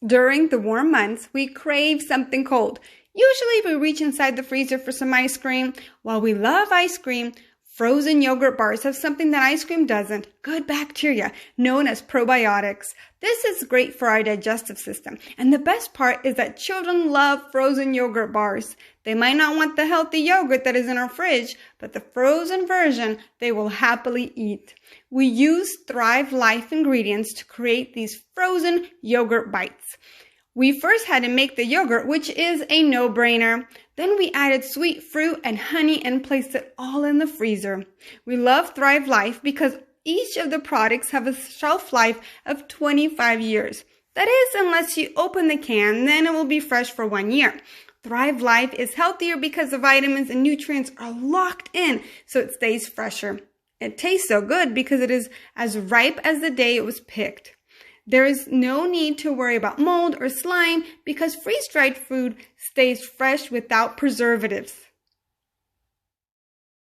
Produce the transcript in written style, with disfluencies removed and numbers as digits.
During the warm months, we crave something cold. Usually we reach inside the freezer for some ice cream. While we love ice cream, frozen yogurt bars have something that ice cream doesn't: good bacteria, known as probiotics. This is great for our digestive system. And the best part is that children love frozen yogurt bars. They might not want the healthy yogurt that is in our fridge, but the frozen version they will happily eat. We use thrivelife ingredients to create these frozen yogurt bites. We first had to make the yogurt, which is a no-brainer. Then we added sweet fruit and honey and placed it all in the freezer. We love thrivelife because each of the products have a shelf life of 25 years. That is, unless you open the can, then it will be fresh for 1 year. thrivelife is healthier because the vitamins and nutrients are locked in, so it stays fresher. It tastes so good because it is as ripe as the day it was picked. There is no need to worry about mold or slime because freeze-dried food stays fresh without preservatives.